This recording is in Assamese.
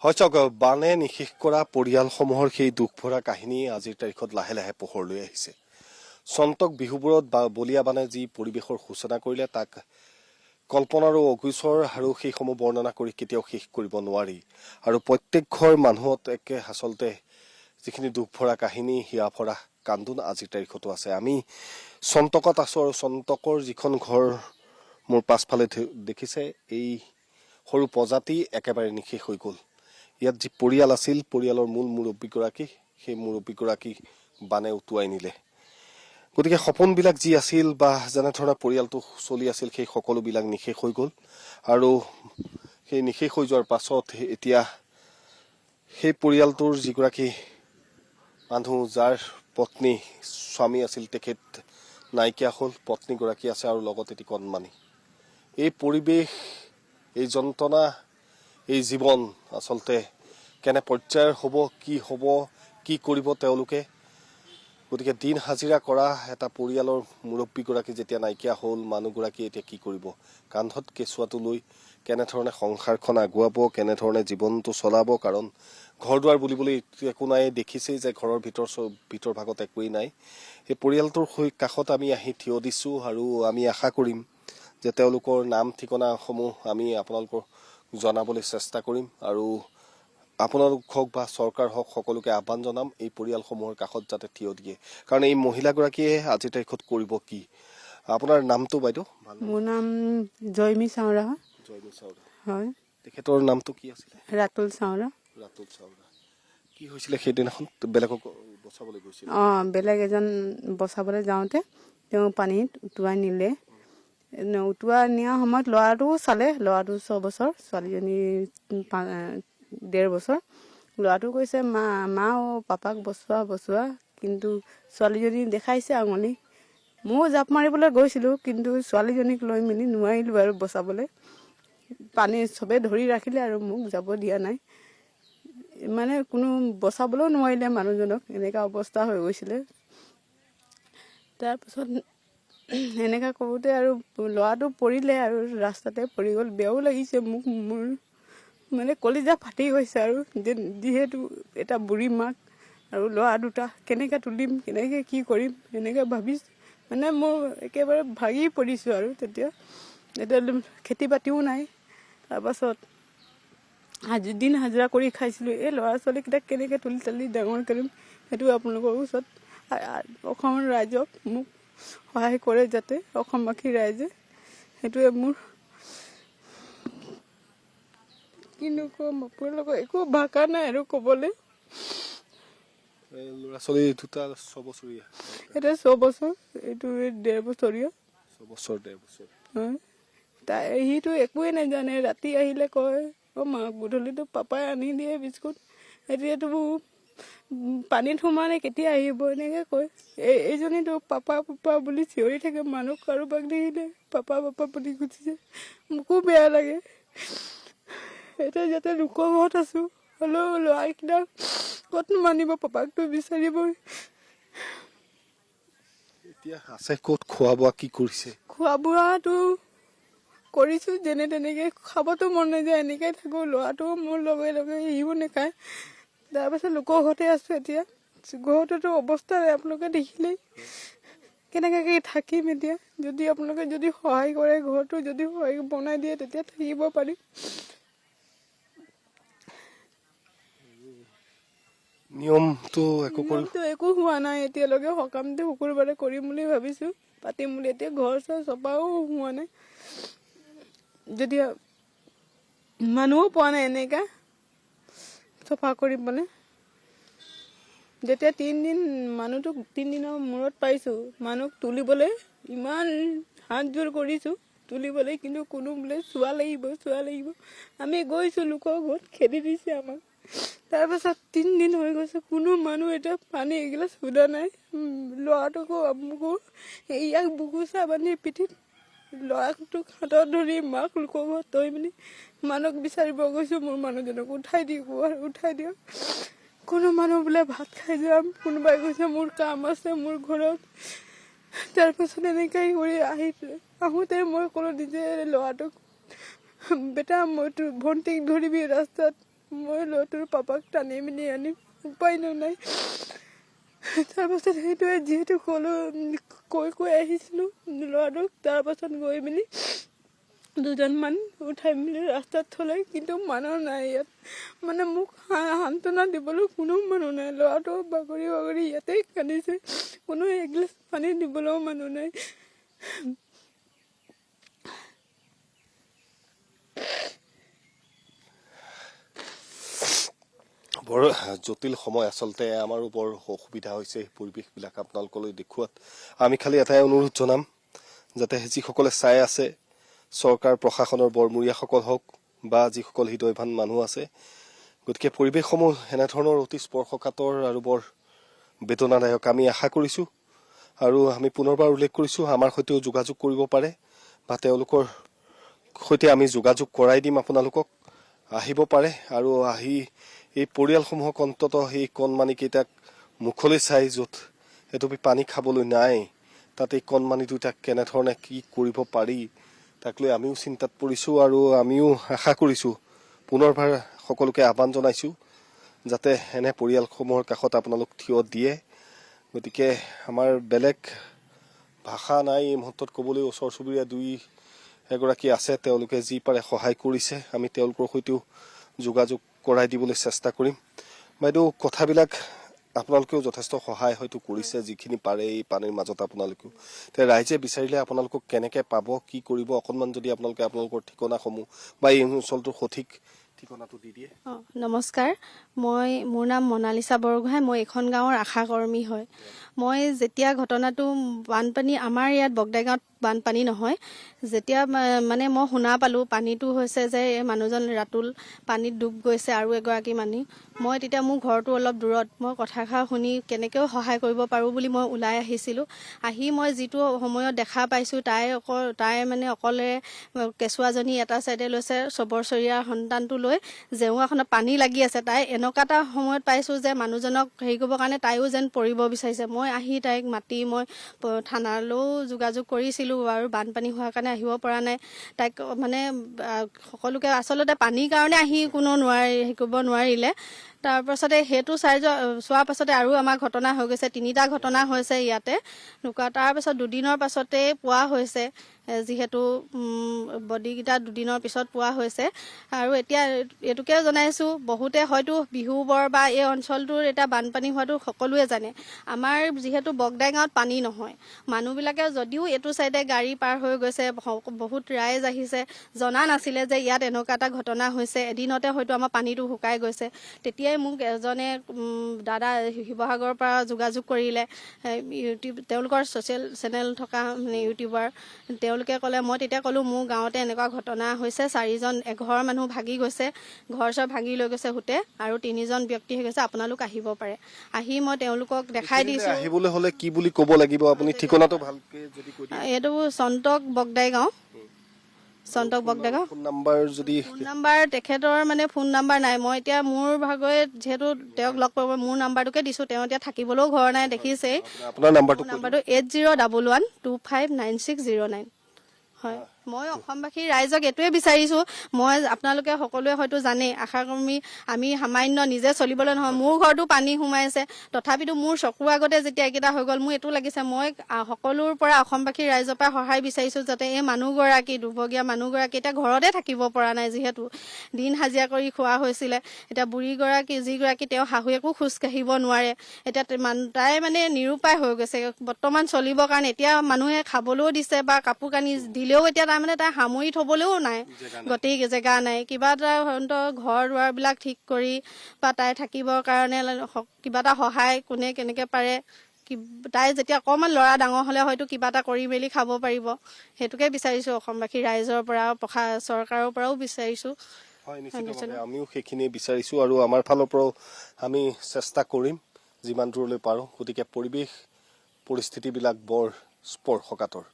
হয় চাওক, বানে নিশেষ কৰা পৰিয়ালসমূহৰ সেই দুখ ভৰা কাহিনী আজিৰ তাৰিখত লাহে লাহে পোহৰলৈ আহিছে। চন্তক বিহুবোৰত বলিয়া বানে যি পৰিৱেশৰ সূচনা কৰিলে তাক কল্পনাৰো অগোচৰ আৰু সেইসমূহ বৰ্ণনা কৰি কেতিয়াও শেষ কৰিব নোৱাৰি। আৰু প্ৰত্যেক ঘৰ মানুহত একে আচলতে যিখিনি দুখ ভৰা কাহিনী, হিয়া ভৰা কান্দোন আজিৰ তাৰিখতো আছে। আমি চন্তকত আছো আৰু চন্তকৰ যিখন ঘৰ মোৰ পাছফালে দেখিছে, এই সৰু প্ৰজাতি একেবাৰে নিশেষ হৈ গ'ল। ইয়াত যি পৰিয়াল আছিল, পৰিয়ালৰ মূল মুৰব্বীগৰাকী, সেই মুৰব্বীগৰাকী বানে উটুৱাই নিলে। গতিকে সপোনবিলাক যি আছিল বা যেনেধৰণে পৰিয়ালটো চলি আছিল, সেই সকলোবিলাক নিশেষ হৈ গ'ল। আৰু সেই নিশেষ হৈ যোৱাৰ পাছত এতিয়া সেই পৰিয়ালটোৰ যিগৰাকী মানুহ, যাৰ পত্নী স্বামী আছিল, তেখেত নাইকিয়া হ'ল, পত্নীগৰাকী আছে আৰু লগতে এটি কণমানি। এই পৰিৱেশ, এই যন্ত্ৰণা, এই জীৱন আচলতে কেনে পৰ্যায়ৰ হ'ব, কি কৰিব তেওঁলোকে। গতিকে দিন হাজিৰা কৰা এটা পৰিয়ালৰ মুৰব্বীগৰাকী যেতিয়া নাইকিয়া হ'ল, মানুহগৰাকী এতিয়া কি কৰিব? কান্ধত কেঁচুৱাটো লৈ কেনেধৰণে সংসাৰখন আগুৱাব, কেনেধৰণে জীৱনটো চলাব? কাৰণ ঘৰ দুৱাৰ বুলিবলৈ একো নাই, দেখিছেই যে ঘৰৰ ভিতৰ ভাগত একোৱেই নাই। এই পৰিয়ালটোৰ কাষত আমি আহি থিয় দিছোঁ আৰু আমি আশা কৰিম যে তেওঁলোকৰ নাম ঠিকনাসমূহ আমি আপোনালোকক জনাবলৈ চেষ্টা কৰিম। আৰু আপোনালোক হওক বা চৰকাৰ হওক, সকলোকে আহ্বান জনাম এই পৰিয়ালসমূহৰ কাষত যাতে থিয় দিয়ে। কাৰণ এই মহিলাগৰাকীয়ে আজিৰ তাৰিখত কৰিব কি? আপোনাৰ নামটো বাইদেউ? মোৰ নাম জয়মী চাওৰা। জয়মী চাওৰা। হয়। তেখেতৰ নামটো কি আছিলে? ৰাতুল চাওৰা। ৰাতুল চাওৰা। কি হৈছিলে সেইদিনাখন? বেলেগক বচাবলৈ গৈছিল? বেলেগ এজন বচাবলৈ যাওঁতে তেওঁ পানীত উটুৱাই নিলে। উটুৱাই নিয়াৰ সময়ত ল'ৰাটোও চালে, ল'ৰাটো 6 বছৰ, ছোৱালীজনী 1.5 বছৰ। ল'ৰাটো কৈছে মা পাপাক বচোৱা, কিন্তু ছোৱালীজনী দেখাইছে আঙুলি। ময়ো জাপ মাৰিবলৈ গৈছিলোঁ, কিন্তু ছোৱালীজনীক লৈ মেলি নোৱাৰিলোঁ আৰু বচাবলৈ। পানী চবেই ধৰি ৰাখিলে আৰু মোক যাব দিয়া নাই। মানে কোনো বচাবলৈও নোৱাৰিলে মানুহজনক, এনেকুৱা অৱস্থা হৈ গৈছিলে। তাৰপিছত এনেকুৱা কৰোঁতে আৰু ল'ৰাটো পৰিলে আৰু ৰাস্তাতে পৰি গ'ল। বেয়াও লাগিছে মোৰ মানে কলিজা ফাটি গৈছে। আৰু যিহেতু এটা বুঢ়ী মাক আৰু ল'ৰা দুটা, কেনেকৈ তুলিম, কেনেকৈ কি কৰিম, এনেকৈ ভাবিছোঁ। মানে মোৰ একেবাৰে ভাগি পৰিছোঁ। আৰু তেতিয়া খেতি বাতিও নাই। তাৰপাছত দিন হাজিৰা কৰি খাইছিলোঁ। এই ল'ৰা ছোৱালীকেইটাক কেনেকৈ তুলি তালি ডাঙৰ কৰিম, সেইটো আপোনালোকৰ ওচৰত অসমৰ ৰাইজক মোক সহায় কৰে যাতে, অসমবাসী ৰাইজে। সেইটোৱে মোৰ, কিনো ক'ম আপোনালোকক, একো ভাষা নাই আৰু ক'বলৈ। ল'ৰা ছোৱালী দুটা 6 বছৰীয়া? এটা 6 বছৰ, এইটো 1.5 বছৰীয়া। 6 বছৰ 1.5 বছৰ। হয়। সিটো একোৱেই নাজানে। ৰাতি আহিলে কয়, মা গধূলিটো পাপাই আনি দিয়ে বিস্কুট, এতিয়াতো পানীত সোমালে কেতিয়া আহিব, এনেকৈ কয়। এইজনীতো পাপা বুলি চিঞৰি থাকে। মানুহ কাৰোবাক দেখিলে পাপা বুলি গুচি যায়। মোকো বেয়া লাগে। এতিয়া যাতে লোকৰ ঘৰত আছোঁ, হ'লেও ল'ৰাকেইটা ক'তনো মানিব, পাপাকটো বিচাৰিবই। এতিয়া আছে ক'ত? খোৱা বোৱা কি কৰিছে? খোৱা বোৱাটো কৰিছোঁ, যেনে তেনেকৈ। খাবতো মন নাযায়, এনেকৈ থাকোঁ। ল'ৰাটোও মোৰ লগে সিও নাখায়। তাৰপাছত লোকৰ ঘৰতে আছোঁ এতিয়া। ঘৰটোতো অৱস্থা নাই, আপোনালোকে দেখিলেই। কেনেকৈ থাকিম এতিয়া? যদি আপোনালোকে সহায় কৰে, ঘৰটো যদি বনাই দিয়ে, তেতিয়া থাকিব পাৰিম। নিয়মটো একো হোৱা নাই এতিয়ালৈকে। সকামটো শুকুৰবাৰে কৰিম বুলি ভাবিছোঁ, পাতিম বুলি। এতিয়া ঘৰ চৰ চপাও হোৱা নাই। যদি মানুহো পোৱা নাই এনেকা চফা কৰিবলৈ। যেতিয়া 3 দিন, মানুহটোক 3 দিনৰ মূৰত পাইছোঁ। মানুহক তুলিবলৈ ইমান হাত জোৰ কৰিছোঁ তুলিবলৈ, কিন্তু কোনো বোলে চোৱা লাগিব। আমি গৈছোঁ, লোকৰ ঘৰত খেদি দিছে আমাক। তাৰপাছত 3 দিন হৈ গৈছে, কোনো মানুহ এতিয়া পানী এগিলাচ সোধা নাই। ল'ৰাটোকো মোকো ইয়াক বুকুচা বান্ধি পিঠিত, ল'ৰাটোক হাতত ধৰি মাক লোকৰ ঘৰত থৈ মেলি মানুহক বিচাৰিব গৈছোঁ। মোৰ মানুহজনক উঠাই দিয়ক। কোনো মানুহ বোলে ভাত খাই যাম, কোনোবাই কৈছে মোৰ কাম আছে মোৰ ঘৰত। তাৰপাছত এনেকৈ কৰি আহোঁতে মই ক'লো নিজে ল'ৰাটোক, বেটা মই তোৰ ভণ্টিক ধৰিবি ৰাস্তাত, মই ল'ৰাটোৰ পাপাক টানি মেলি আনিম, উপায় নাই। তাৰপাছত সেইটোৱে যিহেতু কৈ আহিছিলোঁ ল'ৰাটোক, তাৰপাছত গৈ মেলি 2জনমান উঠাই মেলি ৰাস্তাত থলে, কিন্তু মানুহ নাই ইয়াত। মানে মোক সান্তনা দিবলৈ কোনো মানুহ নাই। ল'ৰাটো বাগৰি ইয়াতে কান্দিছে, কোনো এগিলাচ পানী দিবলৈও মানুহ নাই। বৰ জটিল সময় আচলতে, আমাৰো বৰ অসুবিধা হৈছে এই পৰিৱেশবিলাক আপোনালোকলৈ দেখুৱাত। আমি খালি এটাই অনুৰোধ জনাম, যাতে যিসকলে চাই আছে, চৰকাৰ প্ৰশাসনৰ বৰমূৰীয়াসকল হওক বা যিসকল হৃদয়বান মানুহ আছে, গতিকে পৰিৱেশসমূহ এনেধৰণৰ অতি স্পৰ্শকাতৰ আৰু বৰ বেদনাদায়ক। আমি আশা কৰিছোঁ আৰু আমি পুনৰবাৰ উল্লেখ কৰিছোঁ, আমাৰ সৈতেও যোগাযোগ কৰিব পাৰে বা তেওঁলোকৰ সৈতে আমি যোগাযোগ কৰাই দিম আপোনালোকক। আহিব পাৰে আৰু আহি এই পৰিয়ালসমূহক অন্ততঃ সেই কণমানিকেইটাক মুখলৈ চাই, য'ত এটুপি পানী খাবলৈ নাই, তাত এই কণমানি দুটাক কেনেধৰণে কি কৰিব পাৰি তাক লৈ আমিও চিন্তাত পৰিছোঁ আৰু আমিও আশা কৰিছোঁ, পুনৰবাৰ সকলোকে আহ্বান জনাইছোঁ যাতে এনে পৰিয়ালসমূহৰ কাষত আপোনালোক থিয় দিয়ে। গতিকে আমাৰ বেলেগ ভাষা নাই এই মুহূৰ্তত ক'বলৈ। ওচৰ চুবুৰীয়া এগৰাকী আছে, তেওঁলোকে যি পাৰে সহায় কৰিছে, আমি তেওঁলোকৰ সৈতেও যোগাযোগ কৰাই দিবলৈ চেষ্টা কৰিম। বাইদেউ, কথাবিলাক আপোনালোকেও যথেষ্ট সহায় হয়তো কৰিছে যিখিনি পাৰে এই পানীৰ মাজত আপোনালোকেও। এতিয়া ৰাইজে বিচাৰিলে আপোনালোকক কেনেকৈ পাব, কি কৰিব, অকণমান যদি আপোনালোকে আপোনালোকৰ ঠিকনাসমূহ বা এই অঞ্চলটোৰ সঠিক ঠিকনাটো দি দিয়ে। নমস্কাৰ, মোৰ নাম মনালিছা বৰগোহাঁই। মই এইখন গাঁৱৰ আশা কৰ্মী হয়। মই যেতিয়া ঘটনাটো বানপানী, আমাৰ ইয়াত বগদাই গাঁৱত বানপানী নহয়, যেতিয়া মানে মই শুনা পালোঁ পানীটো হৈছে যে এই মানুহজন ৰাতুল পানীত ডুব গৈছে আৰু এগৰাকী মানুহ, মই তেতিয়া মোৰ ঘৰটো অলপ দূৰত, মই কথাষাৰ শুনি কেনেকৈও সহায় কৰিব পাৰোঁ বুলি মই ওলাই আহিছিলোঁ। আহি মই যিটো সময়ত দেখা পাইছোঁ, তাই মানে অকলে কেঁচুৱাজনী এটা চাইডে লৈছে, ছবছৰীয়া সন্তানটো লৈ জেওৰাখনত পানী লাগি আছে। তাই এনেকুৱা এটা সময়ত পাইছোঁ যে মানুহজনক হেৰি কৰিবৰ কাৰণে তাইও যেন পৰিব বিচাৰিছে। মই আহি তাইক মাতি মই থানালৈও যোগাযোগ কৰিছিলোঁ আৰু বানপানী হোৱাৰ কাৰণে আহিব পৰা নাই। তাইক মানে সকলোকে আচলতে পানীৰ কাৰণে আহি কোনো হেৰি কৰিব নোৱাৰিলে। তাৰপাছতে সেইটো চোৱাৰ পাছতে আৰু আমাৰ ঘটনা হৈ গৈছে, 3টা ঘটনা হৈছে ইয়াতে ঢুকুৱা। তাৰপাছত 2দিনৰ পাছতেই পোৱা হৈছে, যিহেতু বডিকেইটা 2দিনৰ পিছত পোৱা হৈছে। আৰু এতিয়া এইটোকে জনাইছোঁ, বহুতে হয়তো বিহুবৰ বা এই অঞ্চলটোৰ এতিয়া বানপানী হোৱাটো সকলোৱে জানে। আমাৰ যিহেতু বগদাই গাঁৱত পানী নহয়, মানুহবিলাকে যদিও এইটো চাইডে গাড়ী পাৰ হৈ গৈছে, বহুত ৰাইজ আহিছে, জনা নাছিলে যে ইয়াত এনেকুৱা এটা ঘটনা হৈছে। এদিনতে হয়তো আমাৰ পানীটো শুকাই গৈছে। তেতিয়াই মোক এজনে দাদা শিৱসাগৰৰ পৰা যোগাযোগ কৰিলে, তেওঁলোকৰ ছ'চিয়েল চেনেল থকা মানে ইউটিউবাৰ, তেওঁলোকে ক'লে। মই তেতিয়া ক'লোঁ মোৰ গাঁৱতে এনেকুৱা ঘটনা হৈছে, 4জন এঘৰ মানুহ ভাগি গৈছে, ঘৰ চৰ ভাঙি লৈ গৈছে হোতে, আৰু 3জন ব্যক্তি হৈ গৈছে, আপোনালোক আহিব পাৰে। আহি মই তেওঁলোকক দেখাই দিছোঁ। আহিবলৈ হ'লে কি বুলি ক'ব লাগিব আপুনি, ঠিকনাটো ভালকে যদি কৈ দিয়ে। এইটো চন্তক বগদাই গাঁও, চন্তক বগদাই গাঁও। ফোন নাম্বাৰ তেখেতৰ মানে ফোন নাম্বাৰ নাই। মই এতিয়া মোৰ ভাগত যিহেতু তেওঁক লগ পাব, মোৰ নাম্বাৰটোকে দিছোঁ। তেওঁ এতিয়া থাকিবলৈও ঘৰ নাই, দেখিছেই। আপোনাৰ নাম্বাৰটো 8011259609। হয়, মই অসমবাসী ৰাইজক এইটোৱে বিচাৰিছোঁ, মই আপোনালোকে সকলোৱে হয়তো জানেই, আশাকৰ্মী আমি সামান্য নিজে চলিবলৈ নহয়, মোৰ ঘৰতো পানী সোমাইছে। তথাপিতো মোৰ চকুৰ আগতে যেতিয়া এইকেইটা হৈ গ'ল, মোৰ এইটো লাগিছে, মই সকলোৰ পৰা অসমবাসী ৰাইজৰ পৰা সহায় বিচাৰিছোঁ, যাতে এই মানুহগৰাকী, দুৰ্ভগীয়া মানুহগৰাকী এতিয়া ঘৰতে থাকিব পৰা নাই, যিহেতু দিন হাজিৰা কৰি খোৱা হৈছিলে। এতিয়া বুঢ়ীগৰাকী যিগৰাকী, তেওঁ শাহুৱেকো খোজকাঢ়িব নোৱাৰে। এতিয়া তাই মানে নিৰুপায় হৈ গৈছে বৰ্তমান চলিবৰ কাৰণে। এতিয়া মানুহে খাবলৈও দিছে বা কাপোৰ কানি দিলেও এতিয়া তাৰমানে তাই সামৰি থ'বলৈও নাই, গোটেই জেগা নাই। কিবা এটা ঘৰ দুৱাৰবিলাক ঠিক কৰি বা তাই থাকিবৰ কাৰণে কিবা এটা সহায় কোনে কেনেকৈ পাৰে, তাই যেতিয়া অকণমান ল'ৰা ডাঙৰ হ'লে হয়তো কিবা এটা কৰি মেলি খাব পাৰিব, সেইটোকে বিচাৰিছোঁ অসমবাসী ৰাইজৰ পৰা, চৰকাৰৰ পৰাও বিচাৰিছোঁ। হয়, নিশ্চিতভাৱে আমিও সেইখিনি বিচাৰিছোঁ আৰু আমাৰ ফালৰ পৰাও আমি চেষ্টা কৰিম যিমান দূৰলৈ পাৰোঁ। গতিকে পৰিৱেশ পৰিস্থিতিবিলাক বৰ স্পৰ্শকাতৰ।